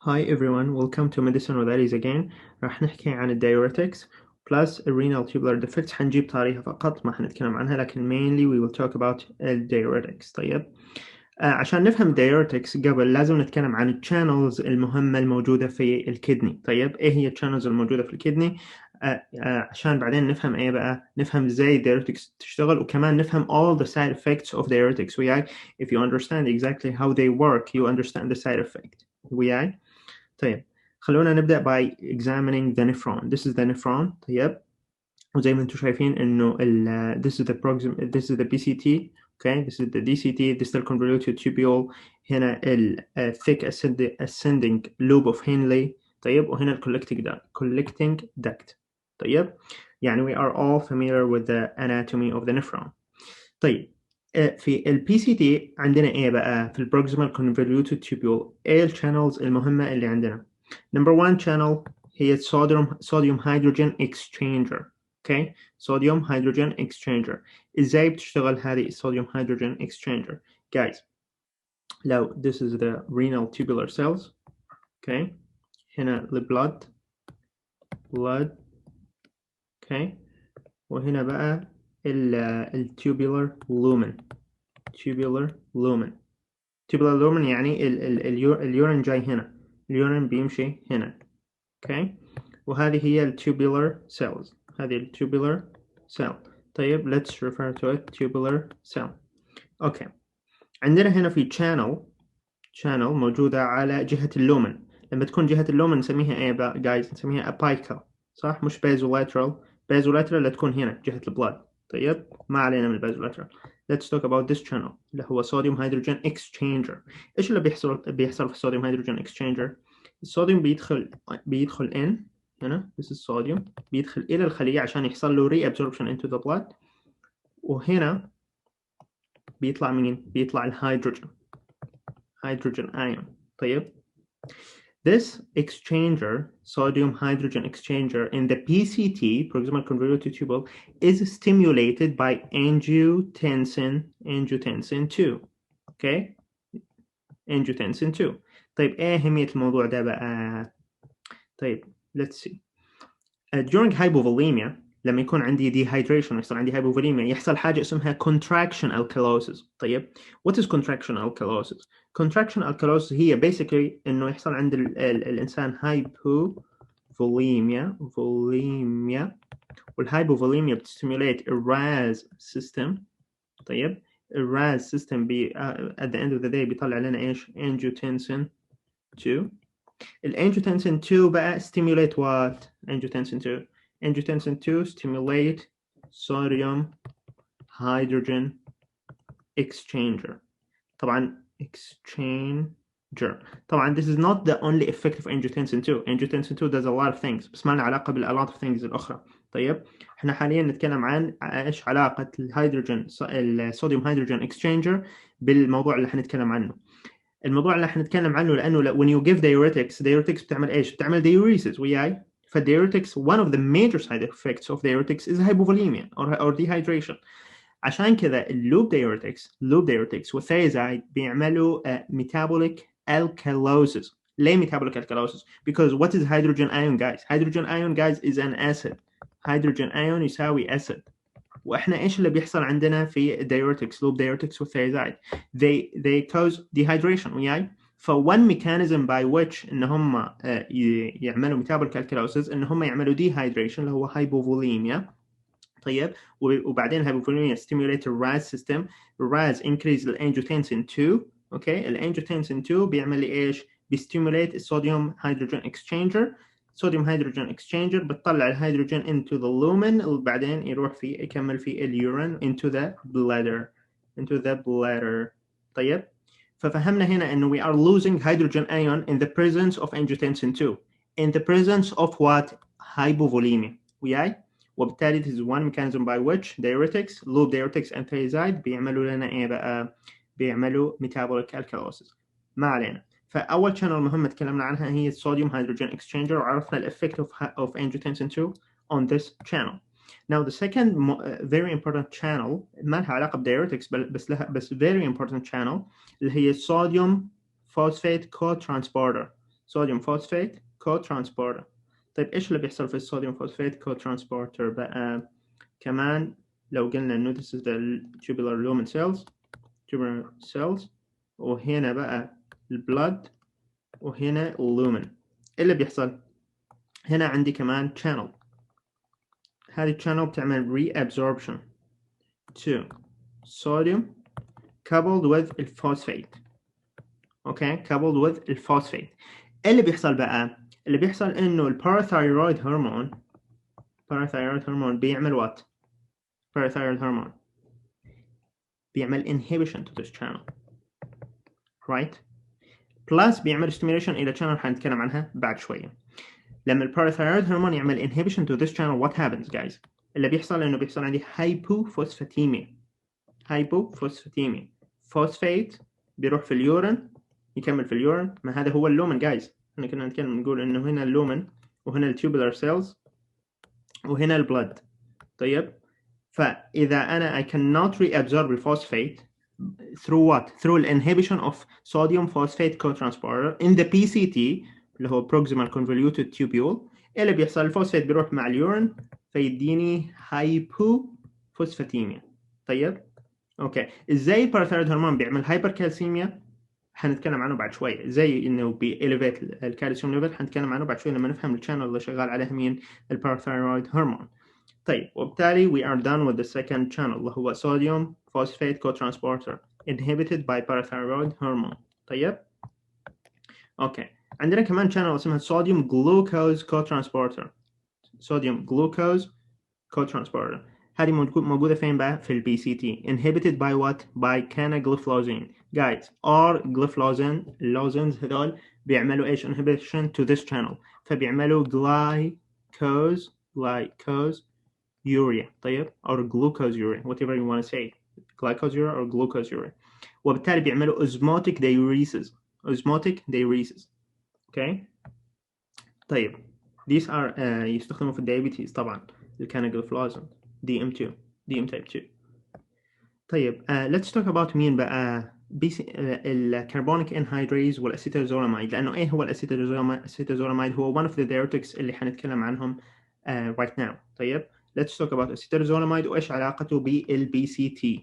Hi everyone, welcome to Medicine with Aries again. راح نحكي عن diuretics plus renal tubular defects. حنجيب طاريها فقط ما حنتكلم عنها لكن mainly we will talk about diuretics. طيب عشان نفهم diuretics قبل لازم نتكلم عن الشانلز المهمة الموجودة في الكدني. طيب ايه هي الشانلز الموجودة في الكدني؟ عشان بعدين نفهم ايه بقى، نفهم ازاي diuretics تشتغل وكمان نفهم all the side effects of diuretics وياي. If you understand exactly how they work you understand the side effect وياي. طيب خلونا نبدأ by examining the nephron. This is the nephron. طيب وزي ما انتم شايفين انه this is the this is the BCT. Okay, this is the DCT, distal convoluted tubule. هنا thick ascending lobe of Henle. طيب وهنا collecting duct. طيب يعني we are all familiar with the anatomy of the nephron. طيب في ال PCT عندنا ايه بقى في ال proximal convoluted tubule؟ ايه الشانلز المهمة اللي عندنا؟ Number one channel هي sodium hydrogen exchanger. Okay, sodium hydrogen exchanger. ازاي بتشتغل هذه sodium hydrogen exchanger؟ Guys, لو this is the renal tubular cells. Okay, هنا the blood. Okay, وهنا بقى ال tubular lumen. tubular lumen يعني اليورين جاي هنا، اليورين بيمشي هنا. اوكي وهذه هي التوبولار cells. هذه التوبولار cell. طيب let's refer to it tubular cell. اوكي عندنا هنا في channel موجودة على جهة اللومن. لما تكون جهة اللومن نسميها ايه بقى guys؟ نسميها apical صح، مش basolateral. basolateral اللي تكون هنا جهة البلاد. طيب ما علينا من البازولاترال. Let's talk about this channel اللي هو sodium hydrogen exchanger. ايش اللي بيحصل في الصوديوم هيدروجين exchanger؟ الصوديوم بيدخل in هنا this is sodium، بيدخل إلى الخلية عشان يحصل له reabsorption into the blood، وهنا بيطلع مين؟ بيطلع الهيدروجين ion. طيب this exchanger, sodium hydrogen exchanger in the PCT, proximal convoluted tubule, is stimulated by angiotensin 2. Okay? angiotensin 2. طيب ايه أهمية الموضوع ده بقى؟ طيب let's see. During hypovolemia لما يكون عندي dehydration ويحصل عندي hypovolemia يحصل حاجة اسمها contraction alkalosis. طيب what is contraction alkalosis؟ contraction alkalosis هي basically إنه يحصل عند الإنسان hypovolemia والhypovolemia بتستيمولate الRAS system. طيب الRAS system at the end of the day بيطلع لنا إيش؟ angiotensin 2. الangiotensin 2 بقى stimulate what؟ angiotensin 2 stimulate sodium hydrogen exchanger. طبعا exchanger. طبعا this is not the only effect of angiotensin 2. angiotensin 2 does a lot of things بس ما لنا علاقة بال a lot of things الأخرى. طيب احنا حاليا نتكلم عن ايش علاقة الصوديوم هيدروجين exchanger بالموضوع اللي حنتكلم عنه. الموضوع اللي حنتكلم عنه لانه when you give diuretics بتعمل ايش؟ بتعمل diuresis وياي. فالdiuretics one of the major side effects of diuretics is hypovolemia or dehydration. عشان كذا اللوب diuretics والثيازايد بيعملوا metabolic alkalosis. ليه metabolic alkalosis؟ Because what is hydrogen ion guys؟ hydrogen ion guys is an acid. hydrogen ion يساوي acid. واحنا ايش اللي بيحصل عندنا في diuretics loop diuretics والثيازايد؟ they cause dehydration وياي. ف one mechanism by which ان هم يعملوا metabolic alkalosis ان هم يعملوا dehydration اللي هو hypovolemia. طيب وبعدين hypovolemia stimulate the RAS system. RAS increase الangiotensin 2. اوكي الangiotensin 2 بيعمل لي ايش؟ بيستيموليت الصوديوم هيدروجين اكسشينجر. صوديوم هيدروجين اكسشينجر بتطلع الهيدروجين into the lumen وبعدين يروح يكمل في اليورين into the bladder. طيب ففهمنا هنا انه we are losing hydrogen ion in the presence of angiotensin 2 in the presence of what؟ hypovolemia وياي. وبالتالي this is one mechanism by which diuretics loop diuretics and thiazide بيعملوا لنا ايه بقى؟ بيعملوا metabolic alkalosis. ما علينا. فأول channel مهمة تكلمنا عنها هي sodium hydrogen exchanger وعرفنا the effect of angiotensin 2 on this channel. Now the second very important channel ما لها علاقة diuretics بس very important channel اللي هي sodium phosphate cotransporter. صوديوم فوسفات كو ترانسبورتر. طيب ايش اللي بيحصل في الصوديوم فوسفات كو ترانسبورتر بقى كمان؟ لو قلنا انه this is the tubular lumen cells وهنا بقى البلد وهنا اللومن. ايه اللي بيحصل؟ هنا عندي كمان channel. هذه الchannel بتعمل reabsorption to sodium coupled with الفوسفات. اوكي coupled with الفوسفات. ايه اللي بيحصل بقى؟ اللي بيحصل انه الباراثايرويد هرمون بيعمل what؟ parathyroid hormone بيعمل inhibition to this channel right plus بيعمل stimulation إلى channel حنتكلم عنها بعد شوية. لما الباراثايرويد هرمون يعمل inhibition to this channel what happens guys؟ اللي بيحصل إنه بيحصل عندي hypophosphatemia. فوسفات بيروح في اليورين يكمل في اليورين. ما هذا هو اللومن جايز. احنا كنا نتكلم نقول إنه هنا اللومن وهنا التوبولار سيلز وهنا البلد. طيب فإذا أنا I cannot reabsorb الفوسفات through what? Through the inhibition of sodium phosphate cotransporter in the PCT اللي هو proximal convoluted tubule. اللي بيحصل الفوسفات بيروح مع اليورين فيديني hypophosphatemia. طيب اوكي ازاي الباراثايرويد هرمون بيعمل هايبركالسيميا؟ حنتكلم عنه بعد شويه. زي انه بيليفيت الكالسيوم ليفل حنتكلم عنه بعد شويه لما نفهم الشانل اللي شغال عليها مين؟ الباراثايرويد هرمون. طيب وبالتالي we are done with the second channel اللي هو sodium phosphate cotransporter inhibited by parathyroid hormone. طيب اوكي عندنا كمان channel اسمها sodium glucose cotransporter. هذه موجودة فين بقى؟ في البي سي تي. inhibited by what? by canagliflozin. guys gliflozins هذول بيعملوا ايش؟ inhibition to this channel فبيعملوا glycose urea. طيب or glucose urea whatever you want to say glycose urea or glucose urea. وبالتالي بيعملوا osmotic diuresis. اوكي طيب these are يستخدموا في الدايابيتيز طبعا الكاناجلفلوزين DM2 DM type 2. طيب let's talk about مين بقى الكربونيك انهيدريز والاسيتازولاميد. لانه ايه هو الاسيتازولاميد؟ هو one of the diuretics اللي حنتكلم عنهم right now. طيب let's talk about acetazolamide وايش علاقته بالبي سي تي.